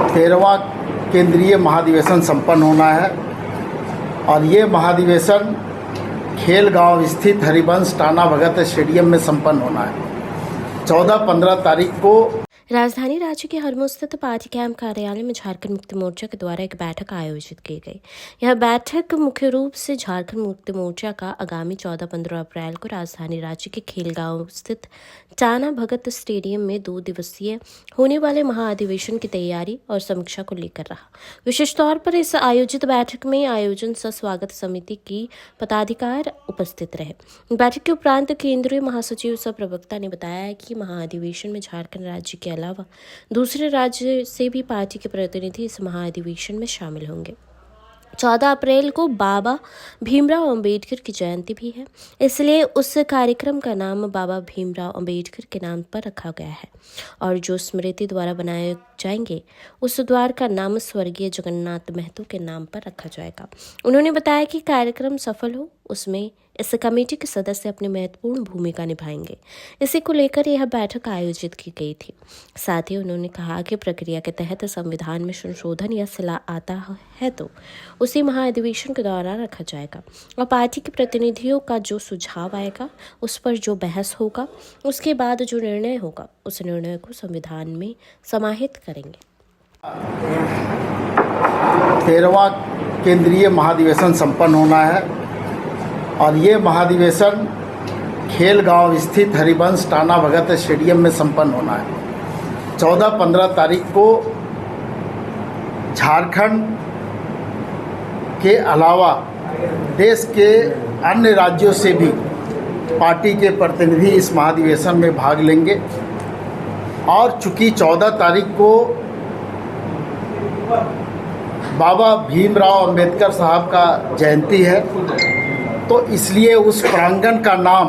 13वां केंद्रीय महाधिवेशन संपन्न होना है और ये महाधिवेशन खेलगांव स्थित हरिवंश टाना भगत स्टेडियम में संपन्न होना है। 14-15 तारीख को राजधानी राज्य के हरमू स्थित पार्टी कैंप कार्यालय में झारखंड मुक्ति मोर्चा के द्वारा एक बैठक आयोजित की गई। यह बैठक मुख्य रूप से झारखंड मुक्ति मोर्चा का आगामी 14-15 अप्रैल को राजधानी राज्य के खेलगांव स्थित टाना भगत स्टेडियम में 2 दिवसीय होने वाले महाअधिवेशन की तैयारी और समीक्षा को लेकर रहा। विशेष तौर पर इस आयोजित बैठक में आयोजन सह स्वागत समिति की पदाधिकारी उपस्थित रहे। बैठक के उपरांत केंद्रीय महासचिव सह प्रवक्ता ने बताया कि महाअधिवेशन में झारखंड राज्य के अलावा दूसरे राज्य से भी पार्टी के प्रतिनिधि इस महाअधिवेशन में शामिल होंगे। 14 अप्रैल को बाबा भीमराव अंबेडकर की जयंती भी है, इसलिए उस कार्यक्रम का नाम बाबा भीमराव अंबेडकर के नाम पर रखा गया है और जो स्मृति द्वारा बनाए जाएंगे उस द्वार का नाम स्वर्गीय जगन्नाथ महतो के नाम पर रखा जाएगा। उन्होंने बताया कि कार्यक्रम सफल हो उसमें इस कमेटी के सदस्य अपनी महत्वपूर्ण भूमिका निभाएंगे। इसी को लेकर यह बैठक आयोजित की गई थी। साथ ही उन्होंने कहा कि प्रक्रिया के तहत संविधान में संशोधन या सलाह आता है तो उसी महाअधिवेशन के दौरान रखा जाएगा और पार्टी के प्रतिनिधियों का जो सुझाव आएगा उस पर जो बहस होगा उसके बाद जो निर्णय होगा उस निर्णय को संविधान में समाहित करेंगे। 13वां केंद्रीय महाधिवेशन संपन्न होना है और ये महाधिवेशन खेलगांव स्थित हरिवंश टाना भगत स्टेडियम में संपन्न होना है। 14-15 तारीख को झारखंड के अलावा देश के अन्य राज्यों से भी पार्टी के प्रतिनिधि इस महाधिवेशन में भाग लेंगे और चूंकि 14 तारीख को बाबा भीमराव अंबेडकर साहब का जयंती है तो इसलिए उस प्रांगण का नाम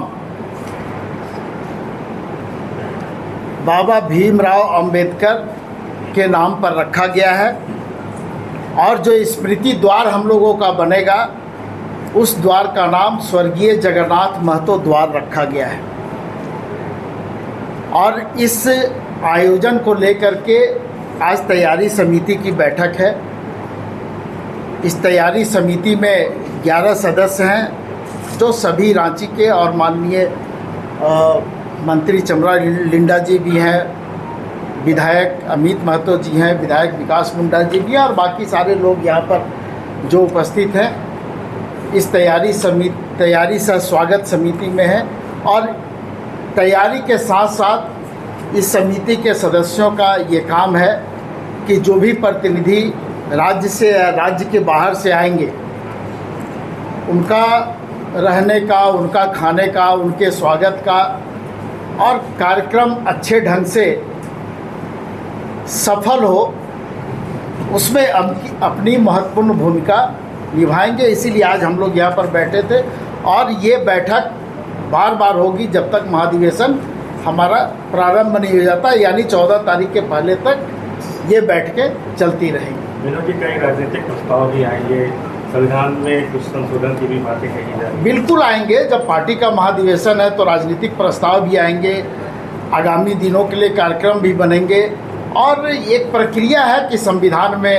बाबा भीमराव अंबेडकर के नाम पर रखा गया है और जो स्मृति द्वार हम लोगों का बनेगा उस द्वार का नाम स्वर्गीय जगन्नाथ महतो द्वार रखा गया है। और इस आयोजन को लेकर के आज तैयारी समिति की बैठक है। इस तैयारी समिति में 11 सदस्य हैं जो सभी रांची के और माननीय मंत्री चमरा लिंडा जी भी हैं, विधायक अमित महतो जी हैं, विधायक विकास मुंडा जी भी हैं और बाकी सारे लोग यहाँ पर जो उपस्थित हैं इस तैयारी सह स्वागत समिति में है। और तैयारी के साथ साथ इस समिति के सदस्यों का ये काम है कि जो भी प्रतिनिधि राज्य के बाहर से आएंगे उनका रहने का, उनका खाने का, उनके स्वागत का और कार्यक्रम अच्छे ढंग से सफल हो उसमें अपनी महत्वपूर्ण भूमिका निभाएंगे। इसीलिए आज हम लोग यहाँ पर बैठे थे और ये बैठक बार बार होगी जब तक महाधिवेशन हमारा प्रारंभ नहीं हो जाता, यानी 14 तारीख के पहले तक ये बैठकें चलती रहेंगी। दिनों की कई राजनीतिक प्रस्ताव भी आएंगे, संविधान में कुछ संशोधन की भी बातें कही जाएंगी। बिल्कुल आएंगे, जब पार्टी का महाधिवेशन है तो राजनीतिक प्रस्ताव भी आएंगे, आगामी दिनों के लिए कार्यक्रम भी बनेंगे और एक प्रक्रिया है कि संविधान में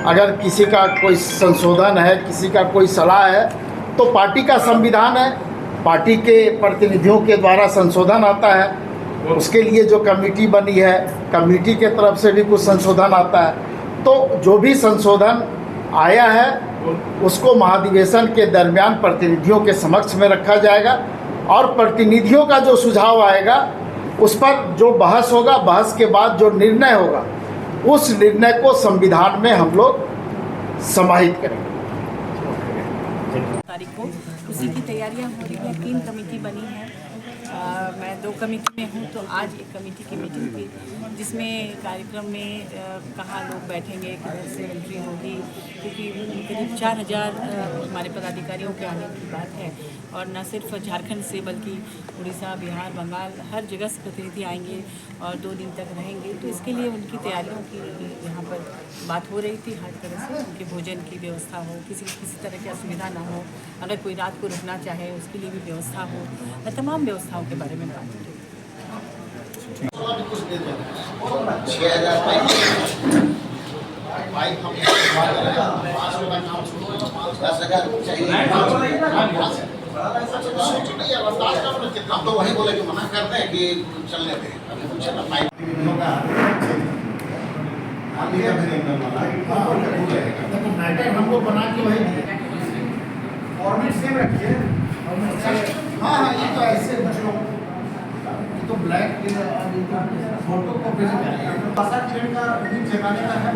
अगर किसी का कोई संशोधन है, किसी का कोई सलाह है तो पार्टी का संविधान है, पार्टी के प्रतिनिधियों के द्वारा संशोधन आता है, उसके लिए जो कमेटी बनी है कमेटी के तरफ से भी कुछ संशोधन आता है। तो जो भी संशोधन आया है उसको महाधिवेशन के दरमियान प्रतिनिधियों के समक्ष में रखा जाएगा और प्रतिनिधियों का जो सुझाव आएगा उस पर जो बहस होगा, बहस के बाद जो निर्णय होगा उस निर्णय को संविधान में हम लोग समाहित करेंगे। तारीख को उसी की तैयारियां हो रही हैं। 3 कमेटी बनी है, मैं 2 कमेटी में हूँ तो आज एक कमेटी की मीटिंग थी जिसमें कार्यक्रम में कहाँ लोग बैठेंगे, किधर से एंट्री होगी, क्योंकि करीब 4000 हमारे पदाधिकारियों के आने की बात है और न सिर्फ झारखंड से बल्कि उड़ीसा, बिहार, बंगाल हर जगह से प्रतिनिधि आएंगे और 2 दिन तक रहेंगे। तो इसके लिए उनकी तैयारियों की यहाँ पर बात हो रही थी। हर तरह से उनके भोजन की व्यवस्था हो, किसी तरह की असुविधा ना हो, अगर कोई रात को रुकना चाहे उसके लिए भी व्यवस्था हो, तमाम व्यवस्थाओं के बारे में बात हो रही है। बाइक हम इस्तेमाल कर रहे हैं, 5 रुपये काम छोड़ो, 10,000 चाहिए। हम तो वही बोले कि मना कर दें कि चलने दें, अभी तो चलना पाइप देखो मैटर हमको बना के वही दिए। फॉर्मेट सेम रखिए। हाँ हाँ, ये तो ऐसे बच्चों ये तो ब्लैक फोटो कॉपी से पासा किरण का भी जगाने का है।